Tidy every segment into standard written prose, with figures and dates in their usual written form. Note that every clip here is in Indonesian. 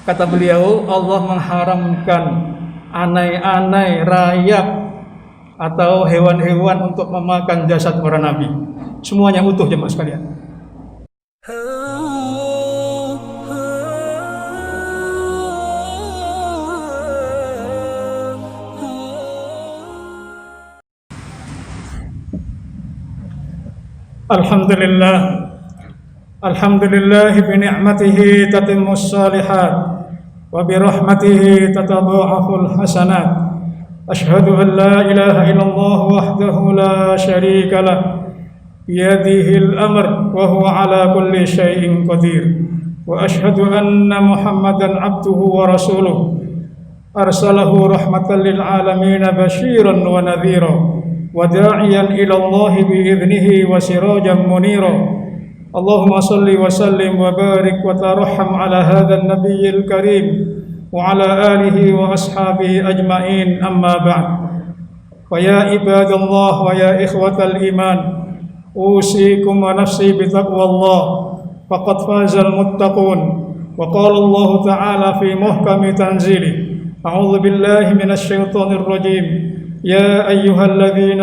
Kata beliau, Allah mengharamkan anai-anai, rayap atau hewan-hewan untuk memakan jasad para nabi. Semuanya utuh jemaah sekalian. Alhamdulillah, alhamdulillah bi ni'matihi tatimmus shalihat wa bi rahmatihi tatadha'aful hasanat. Asyhadu an la ilaha illallah wahdahu la syarika lah, biyadihil amr wa huwa ala kulli syai'in qadir. Wa asyhadu anna Muhammadan abduhu wa rasuluh arsalahu rahmatan lil alamin basyiran wa nadhira وداعيا إلى الله بإذنه وسراجا منيرا. اللهم صل وسلم وبارك وترحم على هذا النبي الكريم وعلى آله وأصحابه أجمعين. أما بعد، فيا عباد الله ويا إخوة الإيمان، أوصيكم ونفسي بتقوى الله فقد فاز المتقون. وقال الله تعالى في محكم تنزيله: أعوذ بالله من الشيطان الرجيم. يا أيها الذين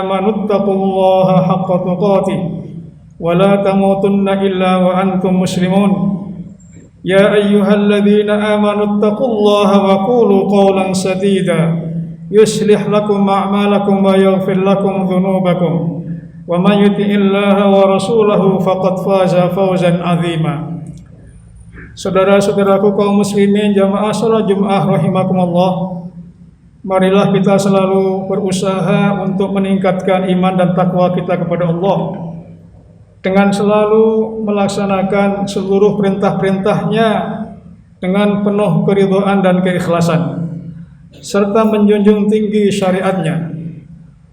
آمنوا اتقوا الله حق تقاته ولا تموتن إلا وأنتم مسلمون. يا أيها الذين آمنوا اتقوا الله وقولوا قولا سديدا يصلح لكم أعمالكم ويغفر لكم ذنوبكم ومن يطع الله ورسوله فقد فاز فوزا عظيما. Saudara-saudaraku kaum muslimin jamaah salat Jumat rahimakumullah, marilah kita selalu berusaha untuk meningkatkan iman dan takwa kita kepada Allah dengan selalu melaksanakan seluruh perintah-perintahnya dengan penuh keridhaan dan keikhlasan, serta menjunjung tinggi syariatnya,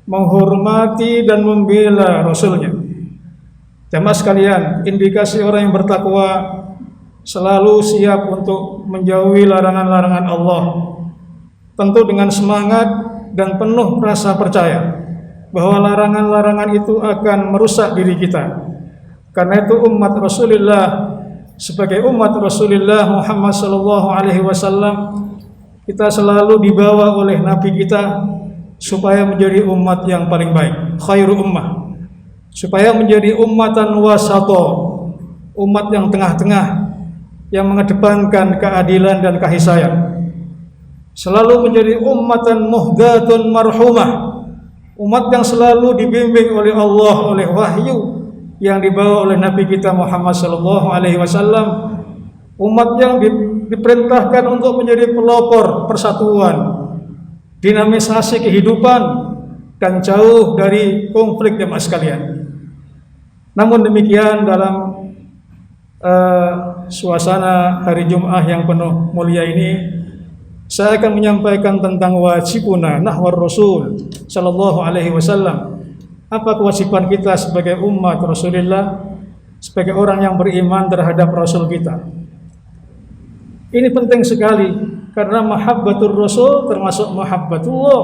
menghormati dan membela Rasulnya. Jamaah sekalian, indikasi orang yang bertakwa selalu siap untuk menjauhi larangan-larangan Allah, tentu dengan semangat dan penuh rasa percaya bahwa larangan-larangan itu akan merusak diri kita. Karena itu umat Rasulullah, sebagai umat Rasulullah Muhammad sallallahu alaihi wasallam, kita selalu dibawa oleh Nabi kita supaya menjadi umat yang paling baik, khairu ummah, supaya menjadi ummatan wasato, umat yang tengah-tengah, yang mengedepankan keadilan dan kasih sayang, selalu menjadi ummatan muhdatun marhumah, umat yang selalu dibimbing oleh Allah, oleh wahyu yang dibawa oleh Nabi kita Muhammad sallallahu alaihi wasallam, umat yang diperintahkan untuk menjadi pelopor persatuan, dinamisasi kehidupan, dan jauh dari konflik jemaah sekalian. Namun demikian, dalam suasana hari Jumat yang penuh mulia ini, saya akan menyampaikan tentang wajibuna nahwar Rasul sallallahu alaihi wasallam. Apa kewajiban kita sebagai umat Rasulullah, sebagai orang yang beriman terhadap Rasul kita? Ini penting sekali karena mahabbatur Rasul termasuk mahabbatullah.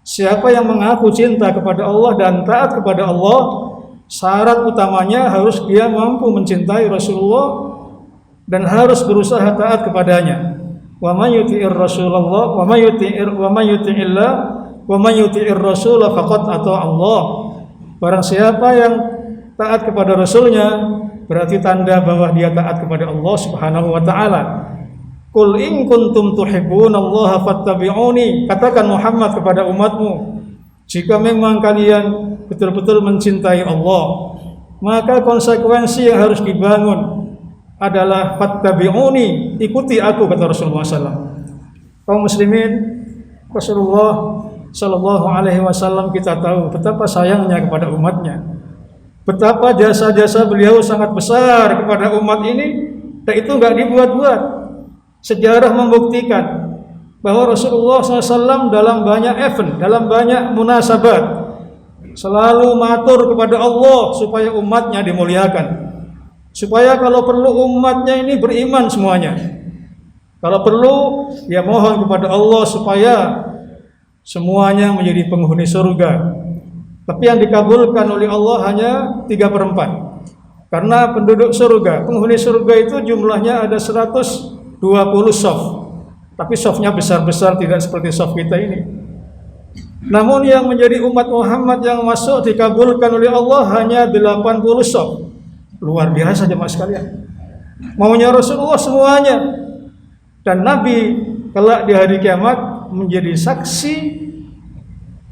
Siapa yang mengaku cinta kepada Allah dan taat kepada Allah, syarat utamanya harus dia mampu mencintai Rasulullah dan harus berusaha taat kepadanya. Wa may yuti'ir Rasulullah wa may yuti'illah wa may yuti'ir Rasul faqad ata Allah. Barang siapa yang taat kepada Rasulnya, berarti tanda bahwa dia taat kepada Allah Subhanahu wa taala. Qul in kuntum tuhibbunallaha fattabi'uni, katakan Muhammad kepada umatmu, jika memang kalian betul-betul mencintai Allah, maka konsekuensi yang harus dibangun adalah fattabi'uni, ikuti aku, kata Rasulullah SAW. Kaum muslimin, Rasulullah sallallahu alaihi wasallam kita tahu betapa sayangnya kepada umatnya, betapa jasa-jasa beliau sangat besar kepada umat ini, dan itu enggak dibuat-buat. Sejarah membuktikan bahwa Rasulullah SAW dalam banyak event, dalam banyak munasabat, selalu matur kepada Allah supaya umatnya dimuliakan, supaya kalau perlu umatnya ini beriman semuanya. Kalau perlu dia mohon kepada Allah supaya semuanya menjadi penghuni surga. Tapi yang dikabulkan oleh Allah hanya 3/4. Karena penduduk surga, penghuni surga itu jumlahnya ada 100 20 shaf. Tapi shafnya besar-besar, tidak seperti shaf kita ini. Namun yang menjadi umat Muhammad yang masuk dikabulkan oleh Allah hanya 80 shaf. Luar biasa jemaah sekalian. Maunya Rasulullah semuanya. Dan Nabi kelak di hari kiamat menjadi saksi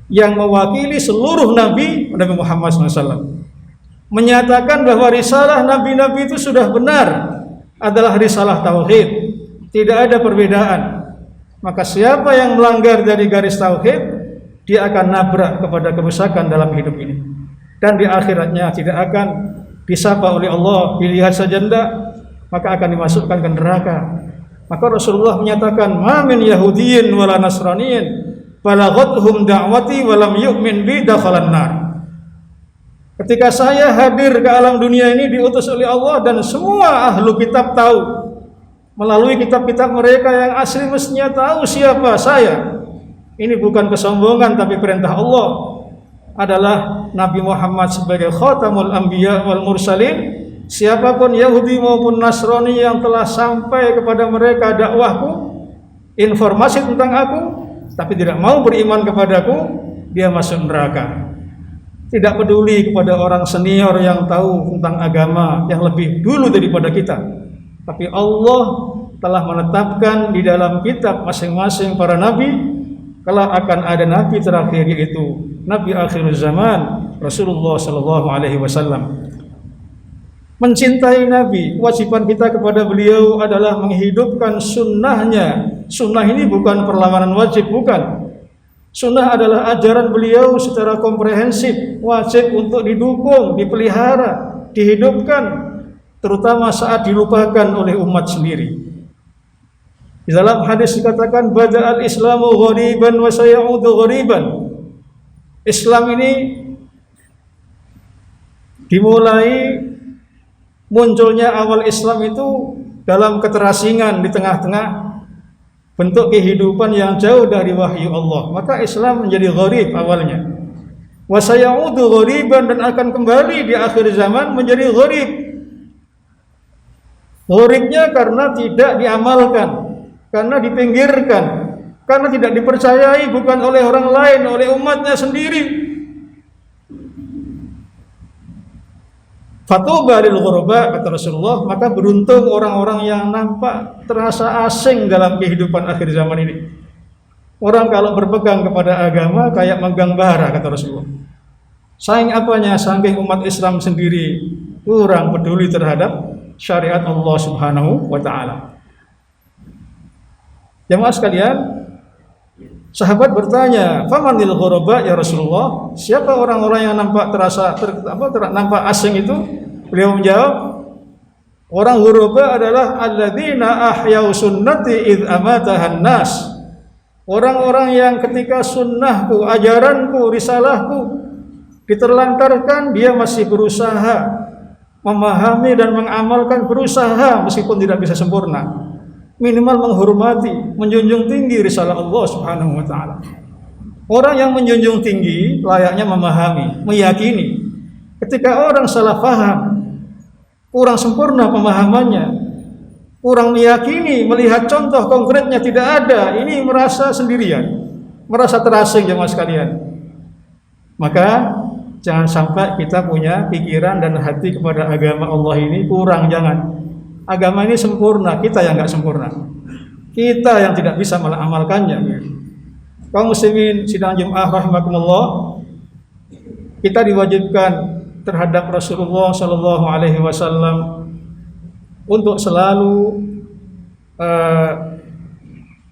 yang mewakili seluruh Nabi Muhammad SAW, menyatakan bahwa risalah Nabi-Nabi itu sudah benar, adalah risalah tauhid, tidak ada perbedaan. Maka siapa yang melanggar dari garis tauhid, dia akan nabrak kepada kerusakan dalam hidup ini, dan di akhiratnya tidak akan disapa oleh Allah pilihan sajanda, maka akan dimasukkan ke neraka. Maka Rasulullah menyatakan, "Ma min Yahudiyyin wala Nasraniyyin balaghathum da'wati wa lam yu'min bi dakhalan nar." Ketika saya hadir ke alam dunia ini diutus oleh Allah, dan semua ahlu kitab tahu melalui kitab-kitab mereka yang asli mestinya tahu siapa saya. Ini bukan kesombongan tapi perintah Allah, adalah Nabi Muhammad sebagai khatamul anbiya wal mursalin. Siapapun Yahudi maupun Nasrani yang telah sampai kepada mereka dakwahku, informasi tentang aku, tapi tidak mau beriman kepadaku, dia masuk neraka. Tidak peduli kepada orang senior yang tahu tentang agama yang lebih dulu daripada kita, tapi Allah telah menetapkan di dalam kitab masing-masing para nabi, kalau akan ada nabi terakhir, yaitu Nabi akhir zaman Rasulullah Sallallahu Alaihi Wasallam. Mencintai Nabi, kewajiban kita kepada beliau adalah menghidupkan sunnahnya. Sunnah ini bukan perlawanan wajib, bukan. Sunnah adalah ajaran beliau secara komprehensif, wajib untuk didukung, dipelihara, dihidupkan, terutama saat dilupakan oleh umat sendiri. Di dalam hadis dikatakan, bada'al islamu ghariban wa sayaudu ghariban. Islam ini dimulai, munculnya awal Islam itu dalam keterasingan di tengah-tengah bentuk kehidupan yang jauh dari wahyu Allah. Maka Islam menjadi gharib awalnya. Wa sayaudu ghariban, dan akan kembali di akhir zaman menjadi gharib. Gharibnya karena tidak diamalkan, karena dipinggirkan, karena tidak dipercayai, bukan oleh orang lain, oleh umatnya sendiri. Fatuba lil ghuraba, kata Rasulullah, maka beruntung orang-orang yang nampak terasa asing dalam kehidupan akhir zaman ini. Orang kalau berpegang kepada agama kayak megang bara, kata Rasulullah. Saking apanya? Saking umat Islam sendiri kurang peduli terhadap syariat Allah Subhanahu wa taala. Jemaah sekalian, sahabat bertanya, "Famanil ghuraba ya Rasulullah?" Siapa orang-orang yang nampak nampak asing itu? Beliau menjawab, orang ghuraba adalah alladzina ahyau sunnati id amatahan nas. Orang-orang yang ketika sunnahku, ajaranku, risalahku diterlantarkan, dia masih berusaha memahami dan mengamalkan, berusaha meskipun tidak bisa sempurna. Minimal menghormati, menjunjung tinggi risalah Allah Subhanahu wa taala. Orang yang menjunjung tinggi layaknya memahami, meyakini. Ketika orang salah paham, kurang sempurna pemahamannya, kurang meyakini, melihat contoh konkretnya tidak ada, ini merasa sendirian, merasa terasing jemaah sekalian. Maka jangan sampai kita punya pikiran dan hati kepada agama Allah ini kurang, jangan. Agama ini sempurna, kita yang enggak sempurna. Kita yang tidak bisa mengamalkannya. Kaum muslimin sidang Jumat rahimakumullah, kita diwajibkan terhadap Rasulullah Sallallahu Alaihi Wasallam untuk selalu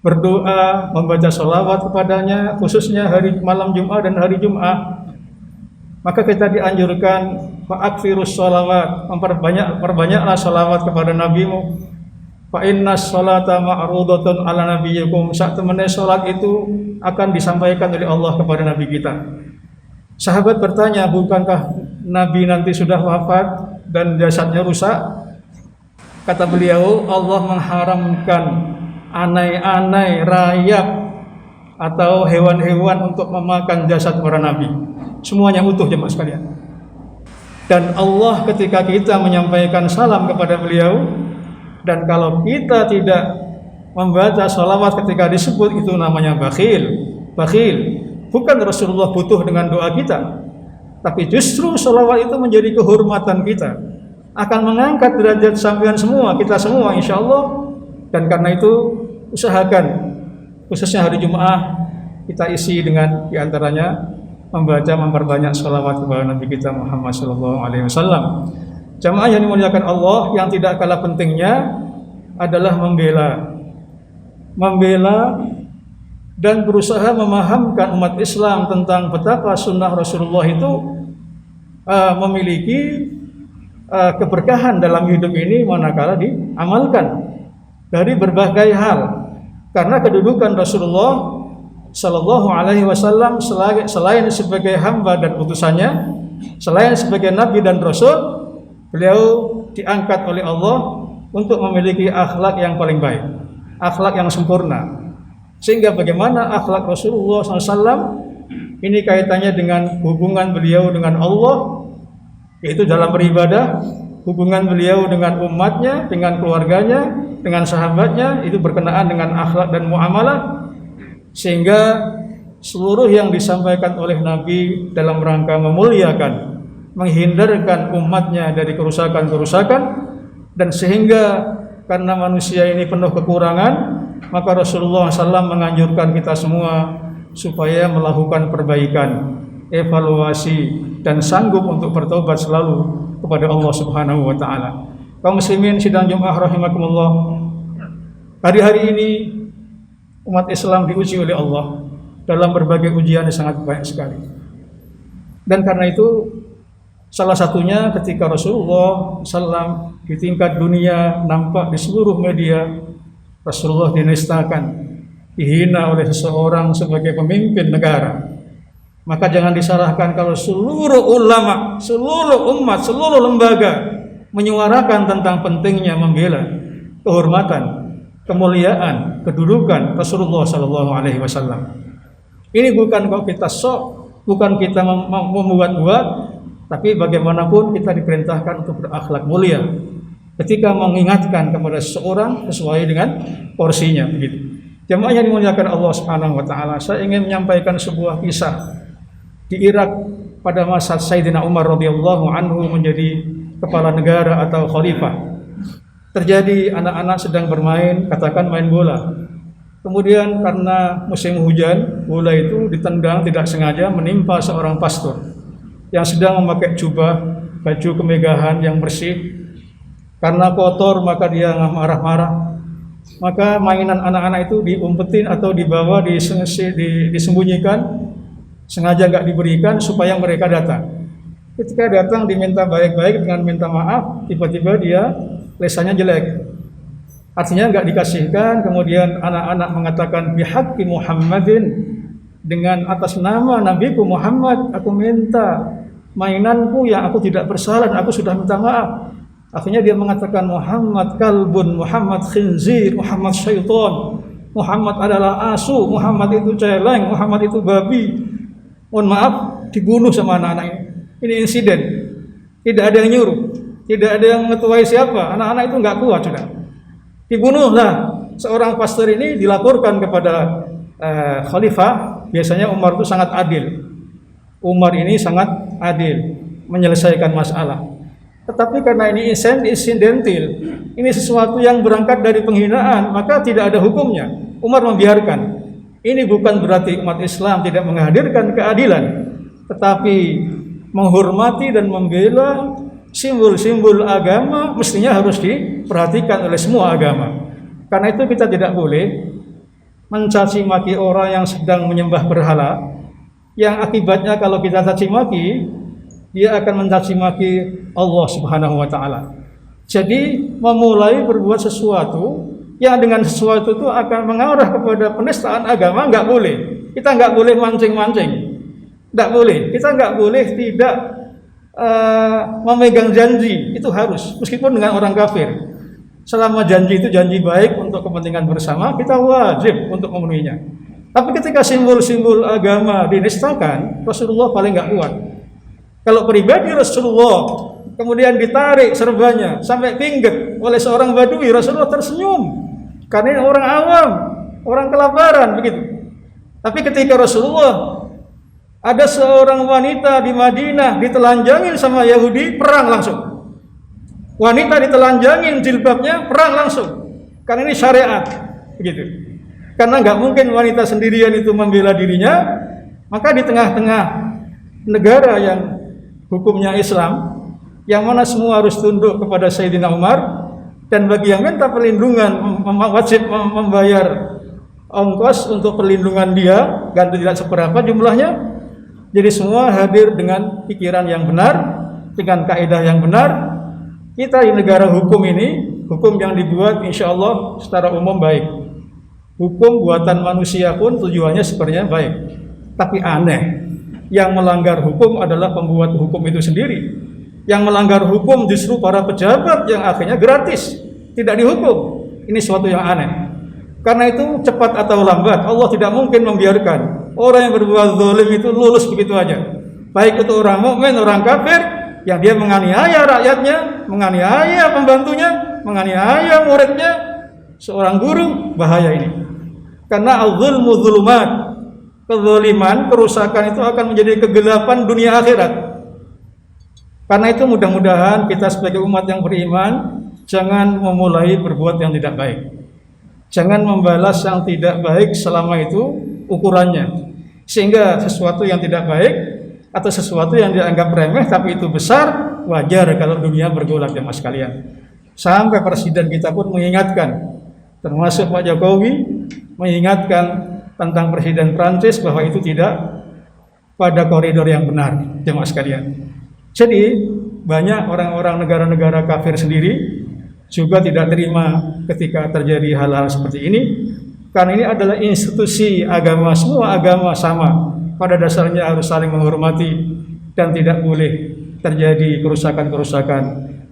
berdoa, membaca sholawat kepadanya, khususnya hari malam Jumat dan hari Jumat. Maka kita dianjurkan fa'akfirus sholawat, perbanyaklah sholawat kepada nabimu. Fa inna sholata ma'rudatun ala nabiyyikum, saat temannya sholat itu akan disampaikan oleh Allah kepada nabi kita. Sahabat bertanya, bukankah Nabi nanti sudah wafat dan jasadnya rusak? Kata beliau, Allah mengharamkan anai-anai, rayap atau hewan-hewan untuk memakan jasad para nabi. Semuanya utuh jemaah sekalian. Dan Allah ketika kita menyampaikan salam kepada beliau, dan kalau kita tidak membaca sholawat ketika disebut itu namanya bakhil. Bukan Rasulullah butuh dengan doa kita, tapi justru sholawat itu menjadi kehormatan kita, akan mengangkat derajat sampean semua, kita semua insya Allah. Dan karena itu usahakan khususnya hari Jumat kita isi dengan diantaranya memperbanyak sholawat kepada Nabi kita Muhammad SAW. Jamaah yang dimuliakan Allah, yang tidak kalah pentingnya adalah membela dan berusaha memahamkan umat Islam tentang betapa sunnah Rasulullah itu memiliki keberkahan dalam hidup ini manakala diamalkan dari berbagai hal. Karena kedudukan Rasulullah Sallallahu Alaihi Wasallam selain sebagai hamba dan utusannya, selain sebagai Nabi dan Rasul, beliau diangkat oleh Allah untuk memiliki akhlak yang paling baik, akhlak yang sempurna. Sehingga bagaimana akhlak Rasulullah SAW ini kaitannya dengan hubungan beliau dengan Allah, yaitu dalam beribadah, hubungan beliau dengan umatnya, dengan keluarganya, dengan sahabatnya, itu berkenaan dengan akhlak dan muamalah. Sehingga seluruh yang disampaikan oleh Nabi dalam rangka memuliakan, menghindarkan umatnya dari kerusakan-kerusakan, dan sehingga karena manusia ini penuh kekurangan, maka Rasulullah SAW menganjurkan kita semua supaya melakukan perbaikan, evaluasi, dan sanggup untuk bertobat selalu kepada Allah Subhanahu wa Ta'ala. Kaum muslimin sidang Jumat rahimakumullah, hari-hari ini umat Islam diuji oleh Allah dalam berbagai ujian yang sangat banyak sekali. Dan karena itu salah satunya ketika Rasulullah SAW di tingkat dunia nampak di seluruh media, Rasulullah dinistakan, dihina oleh seseorang sebagai pemimpin negara. Maka jangan disalahkan kalau seluruh ulama, seluruh umat, seluruh lembaga menyuarakan tentang pentingnya membela kehormatan, kemuliaan, kedudukan Rasulullah Sallallahu Alaihi Wasallam. Ini bukan kok kita sok, bukan kita membuat-buat, tapi bagaimanapun kita diperintahkan untuk berakhlak mulia ketika mengingatkan kepada seseorang sesuai dengan porsinya, begitu. Jemaah yang dimuliakan Allah Subhanahu wa Ta'ala, saya ingin menyampaikan sebuah kisah di Irak pada masa Sayyidina Umar radhiyallahu anhu menjadi kepala negara atau khalifah. Terjadi anak-anak sedang bermain, katakan main bola. Kemudian karena musim hujan, bola itu ditendang tidak sengaja menimpa seorang pastor yang sedang memakai jubah, baju kemegahan yang bersih. Karena kotor maka dia marah-marah. Maka mainan anak-anak itu diumpetin atau dibawa, disembunyikan, sengaja nggak diberikan supaya mereka datang. Ketika datang diminta baik-baik dengan minta maaf, tiba-tiba dia lesannya jelek. Artinya nggak dikasihkan. Kemudian anak-anak mengatakan bihaqqi Muhammadin, dengan atas nama Nabiku Muhammad aku minta mainanku yang aku tidak bersalah dan aku sudah minta maaf. Akhirnya dia mengatakan Muhammad kalbun, Muhammad khinzir, Muhammad syaitan, Muhammad adalah asu, Muhammad itu celeng, Muhammad itu babi. Mohon maaf, dibunuh sama anak-anak ini. Ini insiden, tidak ada yang nyuruh, tidak ada yang mengetuai siapa. Anak-anak itu nggak kuat sudah. Dibunuhlah seorang pastor ini, dilaporkan kepada khalifah. Biasanya Umar itu sangat adil. Umar ini sangat adil menyelesaikan masalah. Tetapi karena ini insidentil, ini sesuatu yang berangkat dari penghinaan, maka tidak ada hukumnya. Umar membiarkan. Ini bukan berarti umat Islam tidak menghadirkan keadilan, tetapi menghormati dan membela simbol-simbol agama mestinya harus diperhatikan oleh semua agama. Karena itu kita tidak boleh mencaci maki orang yang sedang menyembah berhala, yang akibatnya kalau kita caci maki, dia akan mencaci maki Allah Subhanahu wa Ta'ala. Jadi memulai berbuat sesuatu yang dengan sesuatu itu akan mengarah kepada penistaan agama, nggak boleh. Kita nggak boleh mancing-mancing, nggak boleh. Kita nggak boleh tidak memegang janji, itu harus, meskipun dengan orang kafir. Selama janji itu janji baik untuk kepentingan bersama, kita wajib untuk memenuhinya. Tapi ketika simbol-simbol agama dinistakan, Rasulullah paling nggak kuat. Kalau pribadi Rasulullah kemudian ditarik serbanya sampai pingget oleh seorang badui, Rasulullah tersenyum. Karena ini orang awam, orang kelaparan begitu. Tapi ketika Rasulullah ada seorang wanita di Madinah ditelanjangin sama Yahudi, perang langsung. Wanita ditelanjangin jilbabnya, perang langsung. Karena ini syariat, begitu. Karena nggak mungkin wanita sendirian itu membela dirinya, maka di tengah-tengah negara yang hukumnya Islam, yang mana semua harus tunduk kepada Sayyidina Umar, dan bagi yang minta perlindungan wajib membayar ongkos untuk perlindungan dia, ganti tidak seberapa jumlahnya. Jadi semua hadir dengan pikiran yang benar, dengan kaidah yang benar. Kita di negara hukum ini, hukum yang dibuat insya Allah secara umum baik. Hukum buatan manusia pun tujuannya sebenarnya baik. Tapi aneh, yang melanggar hukum adalah pembuat hukum itu sendiri. Yang melanggar hukum justru para pejabat yang akhirnya gratis, tidak dihukum. Ini suatu yang aneh. Karena itu cepat atau lambat Allah tidak mungkin membiarkan orang yang berbuat zalim itu lulus begitu aja. Baik itu orang mukmin, orang kafir, yang dia menganiaya rakyatnya, menganiaya pembantunya, menganiaya muridnya, seorang guru, bahaya ini. Karena al-zulmu zulumat, kezaliman, kerusakan itu akan menjadi kegelapan dunia akhirat. Karena itu mudah-mudahan kita sebagai umat yang beriman jangan memulai berbuat yang tidak baik. Jangan membalas yang tidak baik selama itu ukurannya. Sehingga sesuatu yang tidak baik atau sesuatu yang dianggap remeh tapi itu besar, wajar kalau dunia bergolak ya mas sekalian. Sampai presiden kita pun mengingatkan, termasuk Pak Jokowi mengingatkan tentang presiden Prancis bahwa itu tidak pada koridor yang benar, jemaah sekalian. Jadi banyak orang-orang negara-negara kafir sendiri juga tidak terima ketika terjadi hal-hal seperti ini, karena ini adalah institusi agama, semua agama sama, pada dasarnya harus saling menghormati dan tidak boleh terjadi kerusakan-kerusakan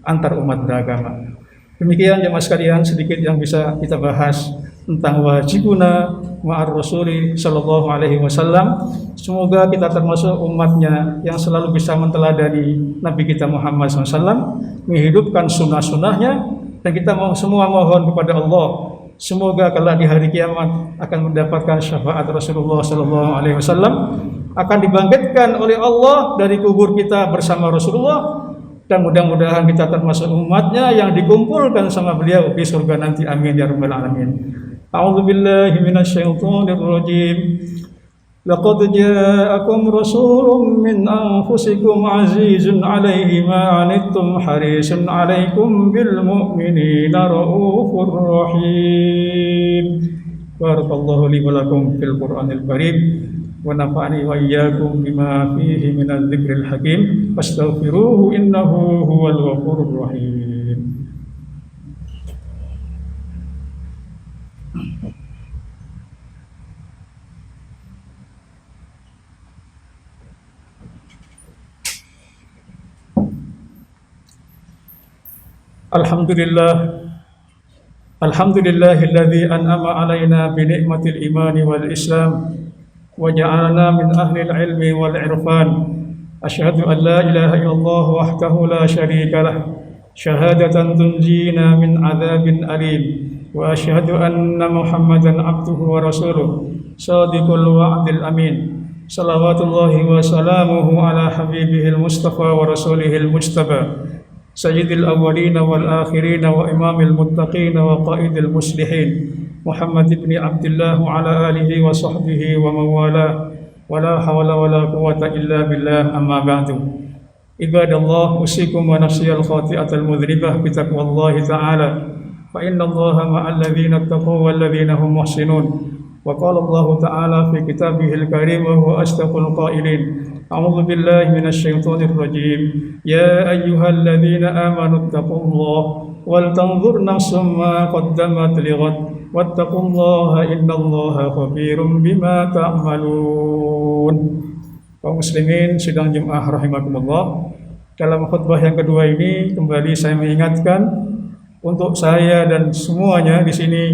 antar umat beragama. Demikian jemaah sekalian sedikit yang bisa kita bahas tentang wajibuna ma'ar rasuli sallallahu alaihi wasallam. Semoga kita termasuk umatnya yang selalu bisa menteladani Nabi kita Muhammad SAW, menghidupkan sunnah-sunnahnya, dan kita semua mohon kepada Allah semoga kelak di hari kiamat akan mendapatkan syafaat Rasulullah sallallahu alaihi wasallam, akan dibangkitkan oleh Allah dari kubur kita bersama Rasulullah, dan mudah-mudahan kita termasuk umatnya yang dikumpulkan sama beliau di surga nanti. Amin ya rabbal alamin. A'udzu billahi minasyaitonir rajim. Laqad ja'akum rasulun min anfusikum azizun 'alaihi ma 'anittum harisun 'alaikum bil mu'minina raufur rahim. Barakallahu li wa lakum fil Qur'anil karim wa nafa'ani wa iyyakum bima fihi minadz dzikril hakim. Fastaghfiruhu innahu huwal ghafurur rahim. Alhamdulillahilladzi an'ama 'alaina bi ni'matil imani wal islam wa ja'alna min ahlil ilmi wal irfan. Asyhadu an la ilaha illallah wahdahu la syarika lah, syahadatan tunjina min 'adzabin alim, wa asyhadu anna Muhammadan 'abduhu wa rasuluh shadiqul wa'dil amin. Salawatullahi wa salamuhu ala habibihil mustafa wa rasulihil mujtaba, sayyidil awwalina wal akhirina wa imamil muttaqina wa qaidil muslihin, Muhammad ibn Abdullah wa ala alihi wa sahbihi wa mawala, wa la hawla wa la quwwata illa billah, amma ba'du. Ibadallah, usikum wa nafsiyal khati'atal mudhribah bitaqwallahi ta'ala, fa inna allaha ma'al ladhina attaqaw wal ladhina hum muhsinun. Wa qala Allah ta'ala fi kitabihil karim wa huwa asdaqul qailin. A'udzu billahi minasyaitonir rajim. Ya ayyuhalladzina amanu taqullaha wal tanzur nafsum ma qaddamat lighad wattaqullaha innallaha khabirum bima ta'malun. Kaum muslimin sidang Jumat rahimakumullah. Dalam khutbah yang kedua ini kembali saya mengingatkan untuk saya dan semuanya di sini,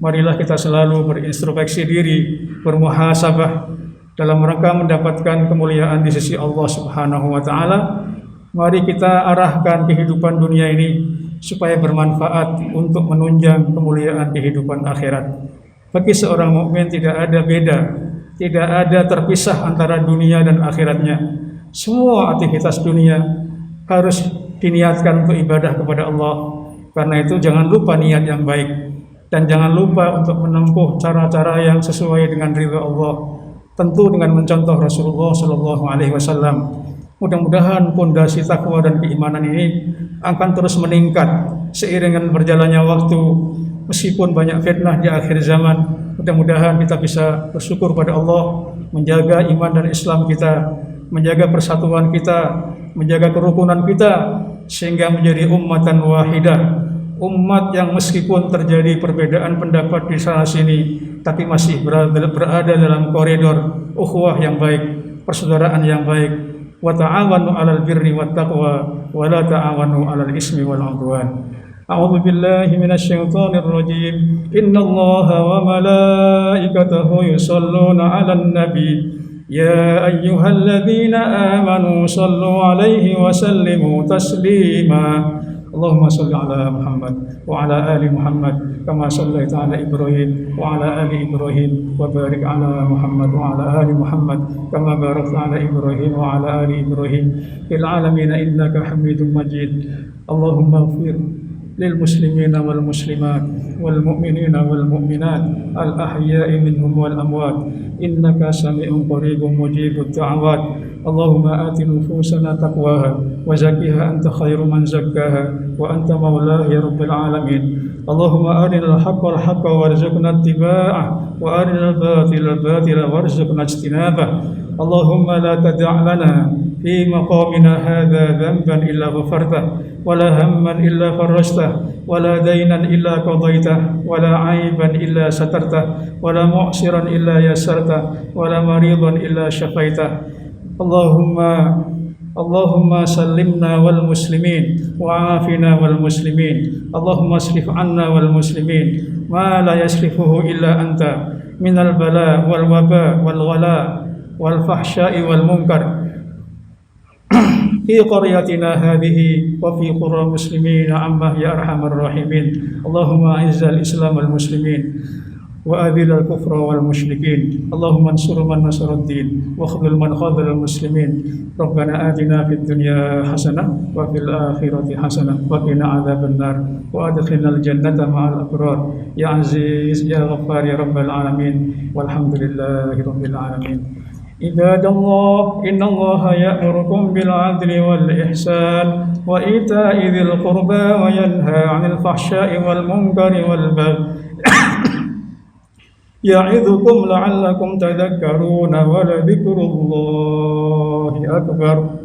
marilah kita selalu berintrospeksi diri, bermuhasabah dalam rangka mendapatkan kemuliaan di sisi Allah Subhanahu wa taala. Mari kita arahkan kehidupan dunia ini supaya bermanfaat untuk menunjang kemuliaan kehidupan akhirat. Bagi seorang mukmin tidak ada beda, tidak ada terpisah antara dunia dan akhiratnya. Semua aktivitas dunia harus diniatkan untuk ibadah kepada Allah. Karena itu jangan lupa niat yang baik dan jangan lupa untuk menempuh cara-cara yang sesuai dengan ridha Allah. Tentu dengan mencontoh Rasulullah Shallallahu Alaihi Wasallam. Mudah-mudahan pondasi takwa dan keimanan ini akan terus meningkat seiring dengan berjalannya waktu. Meskipun banyak fitnah di akhir zaman, mudah-mudahan kita bisa bersyukur pada Allah, menjaga iman dan Islam kita, menjaga persatuan kita, menjaga kerukunan kita, sehingga menjadi ummatan wahidah, umat yang meskipun terjadi perbedaan pendapat di sana sini, tapi masih berada dalam koridor ukhuwah yang baik, persaudaraan yang baik. Wa ta'awanu 'alal birri wat taqwa wa la ta'awanu 'alal ismi wal 'udwan. A'udzu billahi minasy syaithanir rajim. Innallaha wa malaikatahu yusholluna 'alan nabi. Ya ayyuhalladzina amanu shallu 'alaihi wa sallimu taslima. Allahumma shalli 'ala Muhammad wa 'ala ali Muhammad kama shallaita 'ala Ibrahim wa 'ala ali Ibrahim wa barik 'ala Muhammad wa 'ala ali Muhammad kama barakta 'ala Ibrahim wa 'ala ali Ibrahim fil 'alamin innaka Hamidum Majid. Allahumma ighfir lil muslimina wal muslimat wal mu'minina wal mu'minat al ahya'i minhum wal amwat innaka sami'un qaribun mujibud da'awat. Allahumma ati nufusana taqwaha wa zakkiha anta khairu man zakkaha wa anta maulaha ya rabbil alamin. Allahumma arinal haqqal haqqa warzuqna ittiba'ah wa arinal batilal batila warzuqna ijtinabah. Allahumma la tada' lana fi maqamina hadha dhanban illa ghafartah wa la hamman illa farajtah wa la daynan illa qadaitah wa la aiban illa satartah wa la mu'siran illa yasartah wa la maridan illa syafaitah. Allahumma sallimna wal muslimin wa afina wal muslimin. Allahumma asrif anna wal muslimin ma la yasrifuhu illa anta minal bala wal waba wal ghala wal fahsya'i wal munkar fi qaryatina hadhihi wa fi qura muslimina amma ya arhamar rahimin. Allahumma izzal islam wal muslimin wa adhilal kufra wal musyrikin. Allahumma ansur man nasaraddin wa khudhul man khadhal muslimin. Rabbana atina fid dunya hasanah wa fil akhirati hasanah wa qina adzaban nar wa adkhilnal jannata ma'al abrar ya aziz ya ghaffar ya rabbal alamin walhamdulillahi rabbil alamin. Ibadallah, innallaha ya'murukum bil 'adli wal ihsan wa ita'i dzil qurba wa yanha 'anil fahsya'i wal munkari wal baghi ya'idukum la'allakum tadhakkaruna wa la dzikrullahi akbar.